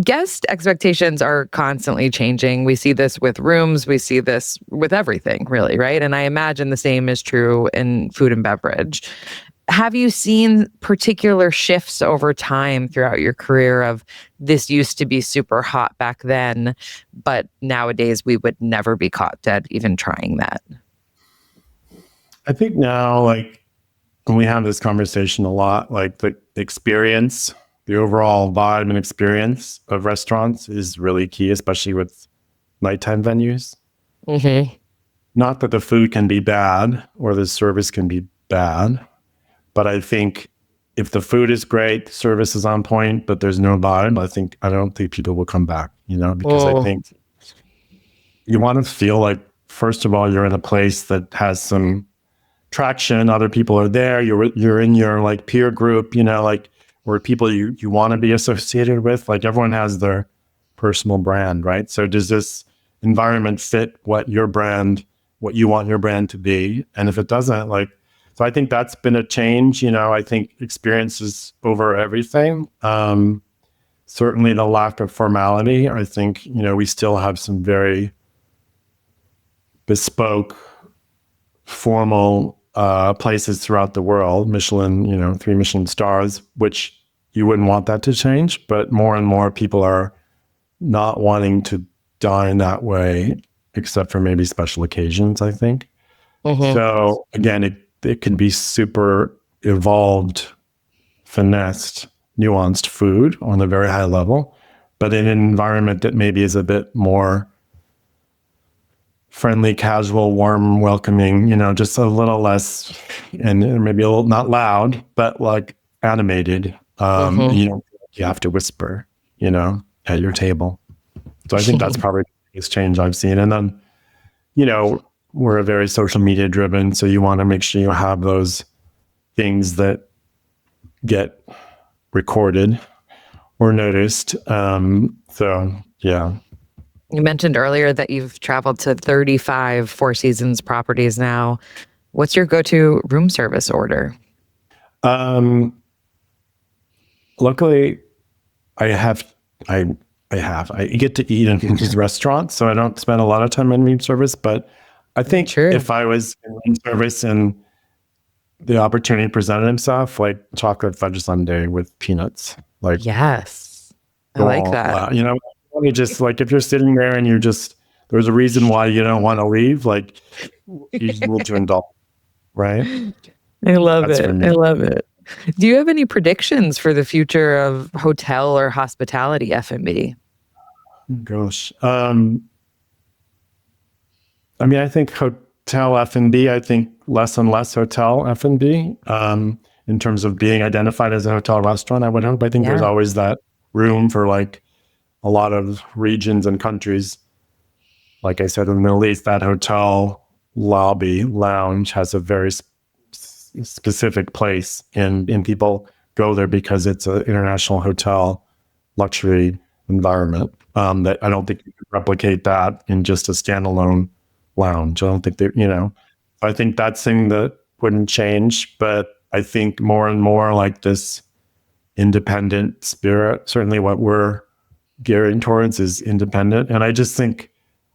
Guest expectations are constantly changing. We see this with rooms, we see this with everything, really, right? And I imagine the same is true in food and beverage. Have you seen particular shifts over time throughout your career of this used to be super hot back then, but nowadays we would never be caught dead even trying that? I think now, like, when we have this conversation a lot, like the experience, the overall vibe and experience of restaurants is really key, especially with nighttime venues. Hmm. Not that the food can be bad or the service can be bad, but I think if the food is great, the service is on point, but there's no vibe, I don't think people will come back, because I Oh, think you want to feel like, first of all, you're in a place that has some traction, other people are there, you're in your like peer group, like where people you want to be associated with, like everyone has their personal brand, right? So does this environment fit what you want your brand to be? And if it doesn't, like, so I think that's been a change. I think experiences over everything. Certainly the lack of formality, I think, we still have some very bespoke, formal places throughout the world, Michelin, 3 Michelin stars, which you wouldn't want that to change, but more and more people are not wanting to dine that way, except for maybe special occasions, I think. hmm. So again, it can be super evolved, finessed, nuanced food on a very high level, but in an environment that maybe is a bit more friendly, casual, warm, welcoming, just a little less, and maybe a little not loud, but like animated. Hmm. And you have to whisper, at your table. So I think that's probably the biggest change I've seen. And then, we're a very social media driven, so you want to make sure you have those things that get recorded or noticed. So yeah. You mentioned earlier that you've traveled to 35 Four Seasons properties now. What's your go-to room service order? Um, Luckily, I have I I get to eat in these restaurants, so I don't spend a lot of time in room service. But I think True. if I was in room service and the opportunity presented himself, like chocolate fudge sundae with peanuts, like Yes. I go like all that. out. You just like if you're sitting there and there's a reason why you don't want to leave, like you will to indulge, right? I love That's for it. I me. love it. Do you have any predictions for the future of hotel or hospitality F&B? Gosh. I mean, I think retail F&B, I think less and less hotel F&B in terms of being identified as a hotel restaurant, I would hope. I think there's Yeah. always that room for like a lot of regions and countries. Like I said, in the Middle East, that hotel lobby lounge has a very specific place, and people go there because it's an international hotel luxury environment. That I don't think you can replicate that in just a standalone lounge. I don't think I think that's thing that wouldn't change, but I think more and more like this independent spirit, certainly what we're gearing towards is independent. And I just think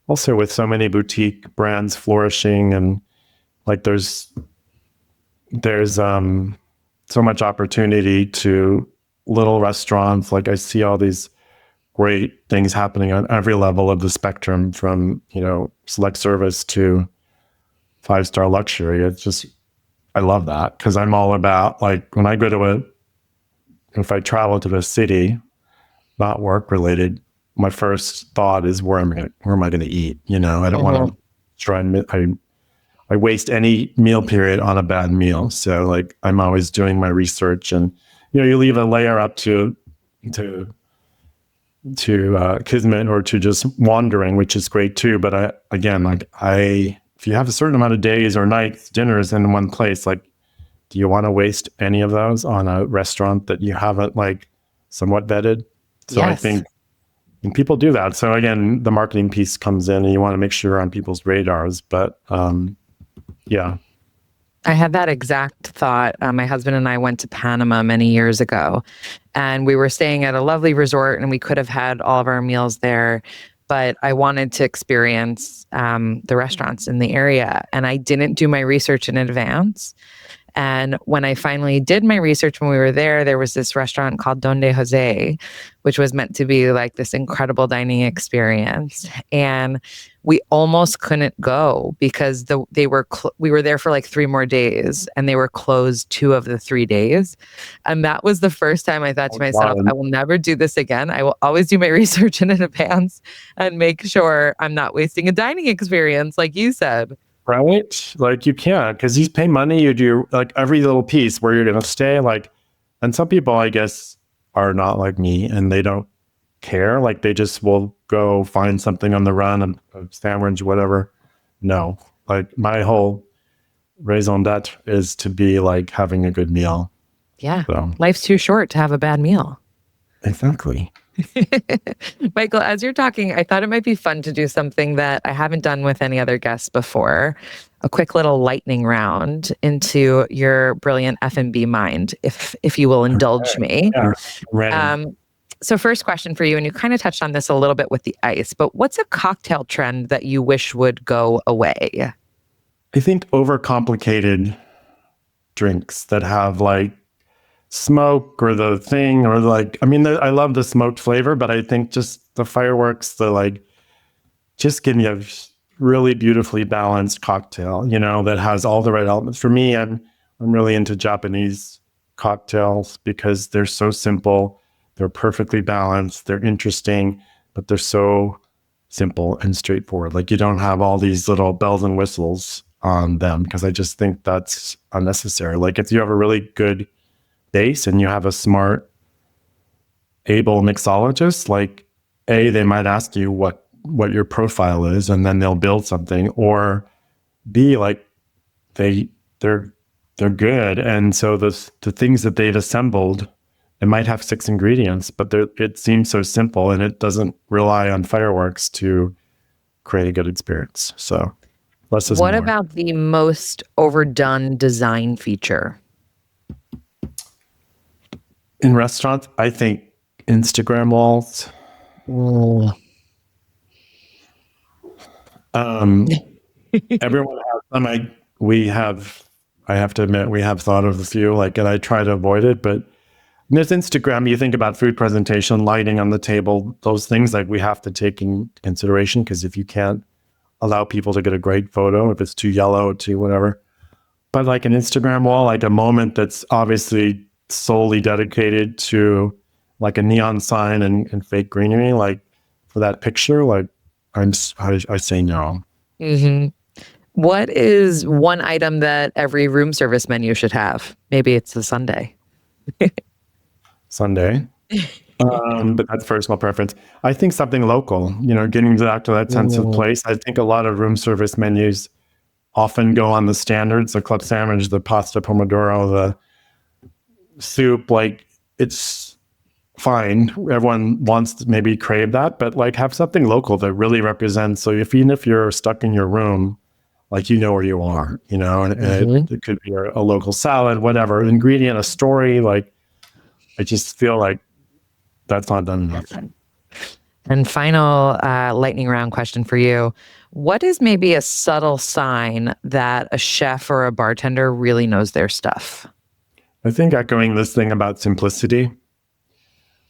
also with so many boutique brands flourishing and like there's so much opportunity to little restaurants. Like I see all these great things happening on every level of the spectrum from, select service to 5-star luxury. It's just, I love that because I'm all about like when I go to if I travel to a city, not work related, my first thought is where am I going to eat? I don't want to try and I waste any meal period on a bad meal. So like I'm always doing my research, and you leave a layer up to kismet or to just wandering, which is great too. But if you have a certain amount of days or nights, dinners in one place, like, do you want to waste any of those on a restaurant that you haven't like somewhat vetted? So yes. I think and people do that. So again, the marketing piece comes in and you want to make sure you're on people's radars. But yeah. I had that exact thought. My husband and I went to Panama many years ago, and we were staying at a lovely resort, and we could have had all of our meals there. But I wanted to experience the restaurants in the area, and I didn't do my research in advance. And when I finally did my research when we were there was this restaurant called Donde Jose, which was meant to be like this incredible dining experience. And we almost couldn't go because we were there for like 3 more days, and they were closed 2 of the 3 days. And that was the first time I thought to myself, I will never do this again. I will always do my research in advance and make sure I'm not wasting a dining experience, like you said. Right? Like you can't, because you pay money, you do like every little piece where you're going to stay. Like, and some people, I guess, are not like me and they don't care. Like they just will go find something on the run, a sandwich, whatever. No, like my whole raison d'etre is to be like having a good meal. Yeah. So. Life's too short to have a bad meal. Exactly. Michael, as you're talking, I thought it might be fun to do something that I haven't done with any other guests before. A quick little lightning round into your brilliant F&B mind, if you will indulge me. Yeah, ready. So first question for you, and you kind of touched on this a little bit with the ice, but what's a cocktail trend that you wish would go away? I think overcomplicated drinks that have like smoke or the thing or like, I mean, I love the smoked flavor, but I think just the fireworks, just give me a really beautifully balanced cocktail, that has all the right elements. For me, I'm really into Japanese cocktails because they're so simple. They're perfectly balanced. They're interesting, but they're so simple and straightforward. Like you don't have all these little bells and whistles on them because I just think that's unnecessary. Like if you have a really good base and you have a smart, able mixologist, like they might ask you what your profile is, and then they'll build something, or B, like they're good, and so the things that they've assembled, it might have 6 ingredients, but it seems so simple, and it doesn't rely on fireworks to create a good experience. So less is more. What about the most overdone design feature? In restaurants, I think Instagram walls. Everyone has them. I have to admit, we have thought of a few, and I try to avoid it, but there's Instagram. You think about food presentation, lighting on the table, those things like we have to take in consideration, because if you can't allow people to get a great photo, if it's too yellow, too whatever. But like an Instagram wall, like a moment that's obviously solely dedicated to like a neon sign and fake greenery, like for that picture, like I say no. Mm-hmm. What is one item that every room service menu should have? Maybe it's a sundae. Sunday. But that's personal preference. I think something local, getting back to that sense of Mm. place. I think a lot of room service menus often go on the standards, the club sandwich, the pasta pomodoro, the soup. Like, it's fine. Everyone wants to maybe crave that, but like have something local that really represents. So even if you're stuck in your room, like where you are, and Mhm. it could be a local salad, whatever ingredient, a story. Like, I just feel like that's not done enough. And final lightning round question for you. What is maybe a subtle sign that a chef or a bartender really knows their stuff? I think echoing this thing about simplicity.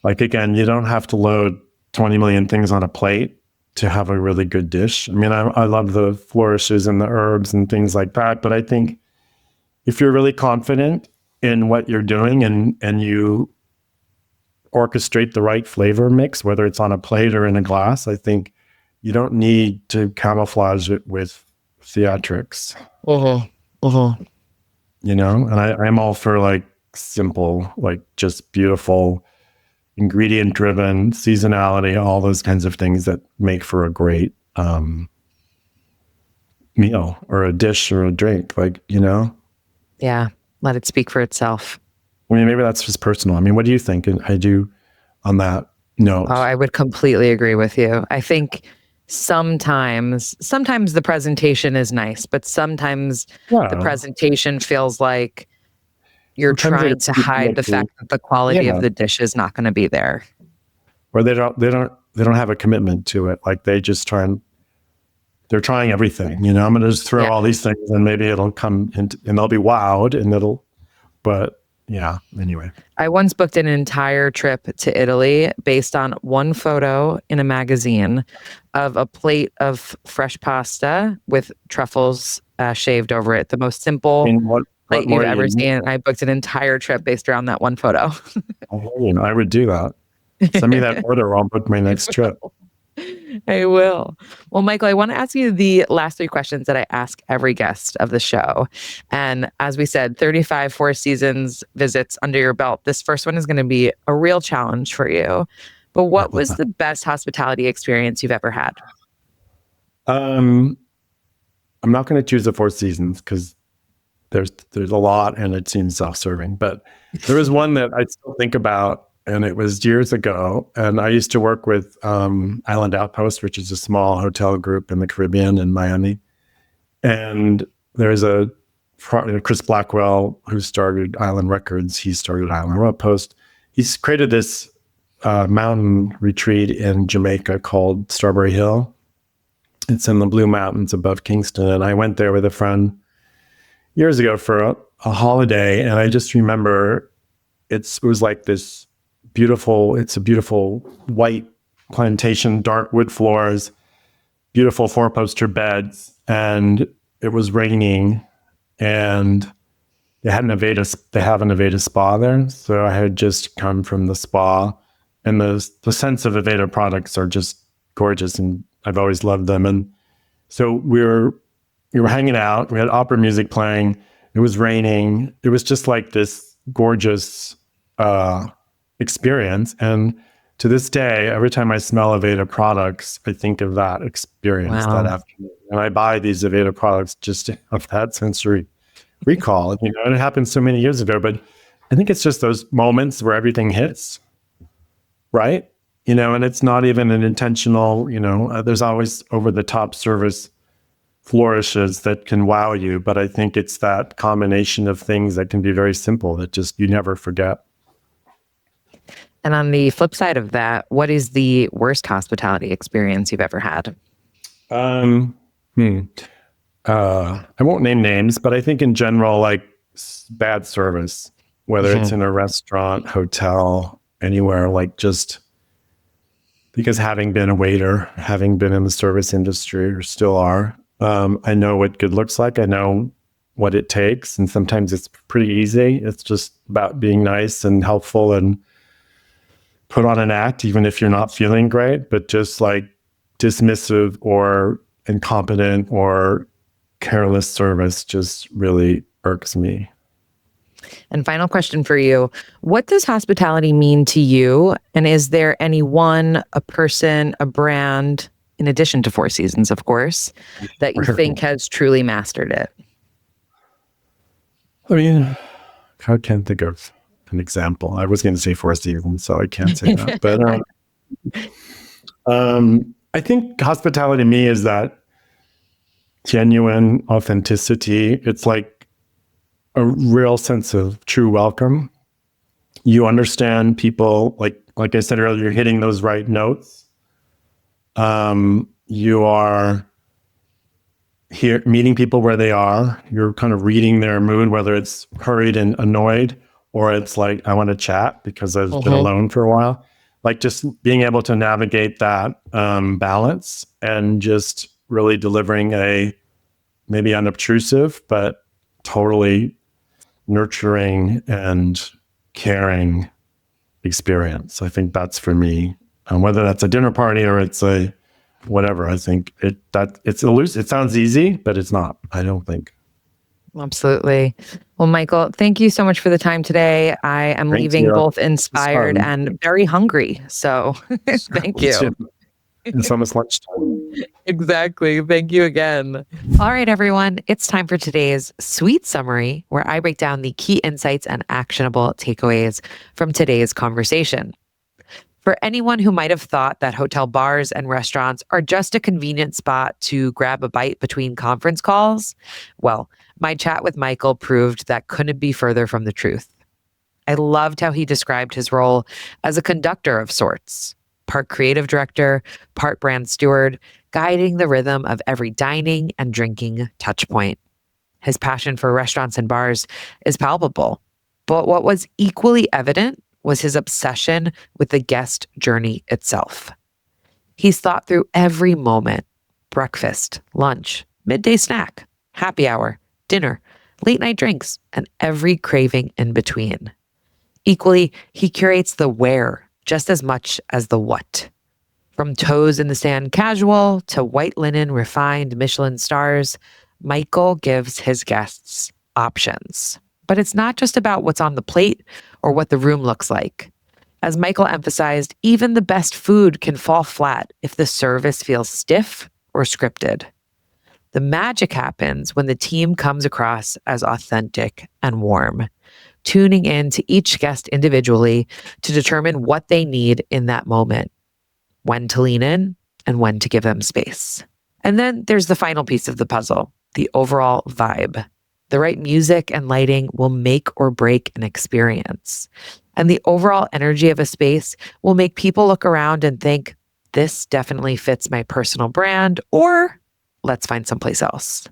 Like, again, you don't have to load 20 million things on a plate to have a really good dish. I mean, I love the flourishes and the herbs and things like that. But I think if you're really confident in what you're doing and you orchestrate the right flavor mix, whether it's on a plate or in a glass, I think you don't need to camouflage it with theatrics, Uh-huh. Uh-huh. And I'm all for like simple, like just beautiful, ingredient driven, seasonality, all those kinds of things that make for a great meal or a dish or a drink. Like, Yeah. Let it speak for itself. I mean, maybe that's just personal. I mean, what do you think? And I do on that Oh, note. I would completely agree with you. I think sometimes the presentation is nice, but sometimes the Yeah. presentation feels like you're Sometimes trying it's to hide the fact that the quality of yeah. the dish is not going to be there. Or they don't have a commitment to it. Like they're trying everything, I'm going to just throw Yeah. all these things and maybe it'll come and they'll be wowed but yeah, anyway. I once booked an entire trip to Italy based on one photo in a magazine of a plate of fresh pasta with truffles shaved over it. The most I simple mean, what plate you've more do you ever need? seen. I booked an entire trip based around that one photo. I would do that. Send me that order. I'll book my next trip. I will. Well, Michael, I want to ask you the last three questions that I ask every guest of the show. And as we said, 35 Four Seasons visits under your belt. This first one is going to be a real challenge for you. But what was the best hospitality experience you've ever had? um, I'm not going to choose the Four Seasons because there's a lot and it seems self-serving. But there was one that I still think about, and it was years ago. And I used to work with Island Outpost, which is a small hotel group in the Caribbean in Miami. And there's Chris Blackwell, who started Island Records. He started Island Outpost. He's created this mountain retreat in Jamaica called Strawberry Hill. It's in the Blue Mountains above Kingston. And I went there with a friend years ago for a holiday. And I just remember it was like it's a beautiful white plantation, dark wood floors, beautiful four-poster beds. And it was raining and they have an Aveda spa there. So I had just come from the spa and the sense of Aveda products are just gorgeous. And I've always loved them. And so we were hanging out. We had opera music playing. It was raining. It was just like this gorgeous experience. And to this day, every time I smell Aveda products, I think of that experience that Wow. afternoon. And I buy these Aveda products just to have that sensory recall. And it happened so many years ago. But I think it's just those moments where everything hits, right? And it's not even an intentional, there's always over the top service flourishes that can wow you. But I think it's that combination of things that can be very simple that just you never forget. And on the flip side of that, what is the worst hospitality experience you've ever had? Um, hmm. I won't name names, but I think in general, like bad service, whether it's in a restaurant, hotel, anywhere, like just because having been a waiter, having been in the service industry or still are, I know what good looks like. I know what it takes. And sometimes it's pretty easy. It's just about being nice and helpful and put on an act, even if you're not feeling great, but just like dismissive or incompetent or careless service just really irks me. And final question for you. What does hospitality mean to you? And is there anyone, a person, a brand, in addition to Four Seasons, of course, that you think has truly mastered it? I mean, I can't think of an example. I was going to say Four Seasons, so I can't say that. But I think hospitality to me is that genuine authenticity. It's like a real sense of true welcome. You understand people, like I said earlier, you're hitting those right notes. You are here meeting people where they are. You're kind of reading their mood, whether it's hurried and annoyed, or it's like, I want to chat because I've been alone for a while. Like just being able to navigate that balance and just really delivering a maybe unobtrusive, but totally nurturing and caring experience. I think that's for me. Whether that's a dinner party or it's a whatever, I think it's elusive. It sounds easy, but it's not, I don't think. Absolutely. Well, Michael, thank you so much for the time today. I am leaving both inspired and very hungry. So thank you. It's almost lunchtime. Exactly. Thank you again. All right, everyone. It's time for today's sweet summary, where I break down the key insights and actionable takeaways from today's conversation. For anyone who might have thought that hotel bars and restaurants are just a convenient spot to grab a bite between conference calls, well, my chat with Michael proved that couldn't be further from the truth. I loved how he described his role as a conductor of sorts, part creative director, part brand steward, guiding the rhythm of every dining and drinking touch point. His passion for restaurants and bars is palpable, but what was equally evident was his obsession with the guest journey itself. He's thought through every moment: breakfast, lunch, midday snack, happy hour, dinner, late night drinks, and every craving in between. Equally, he curates the where just as much as the what. From toes in the sand casual to white linen refined Michelin stars, Michael gives his guests options. But it's not just about what's on the plate or what the room looks like. As Michael emphasized, even the best food can fall flat if the service feels stiff or scripted. The magic happens when the team comes across as authentic and warm, tuning in to each guest individually to determine what they need in that moment, when to lean in and when to give them space. And then there's the final piece of the puzzle, the overall vibe. The right music and lighting will make or break an experience. And the overall energy of a space will make people look around and think, this definitely fits my personal brand, or let's find someplace else.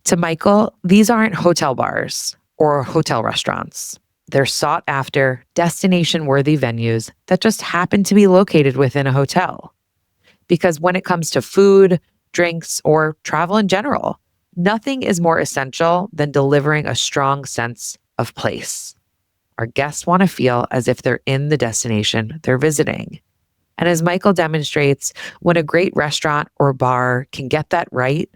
To Michael, these aren't hotel bars or hotel restaurants. They're sought after, destination-worthy venues that just happen to be located within a hotel. Because when it comes to food, drinks, or travel in general, nothing is more essential than delivering a strong sense of place. Our guests want to feel as if they're in the destination they're visiting. And as Michael demonstrates, when a great restaurant or bar can get that right,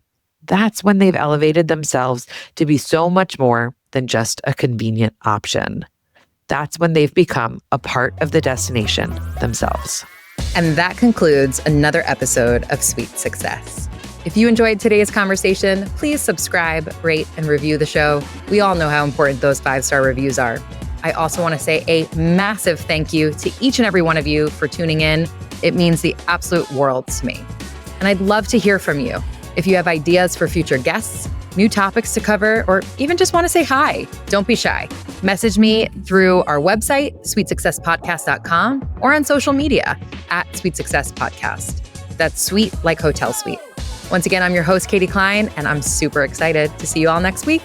that's when they've elevated themselves to be so much more than just a convenient option. That's when they've become a part of the destination themselves. And that concludes another episode of Sweet Success. If you enjoyed today's conversation, please subscribe, rate, and review the show. We all know how important those 5-star reviews are. I also want to say a massive thank you to each and every one of you for tuning in. It means the absolute world to me. And I'd love to hear from you. If you have ideas for future guests, new topics to cover, or even just want to say hi, don't be shy. Message me through our website, sweetsuccesspodcast.com, or on social media at Sweet Success Podcast. That's sweet like hotel suite. Once again, I'm your host, Katie Cline, and I'm super excited to see you all next week.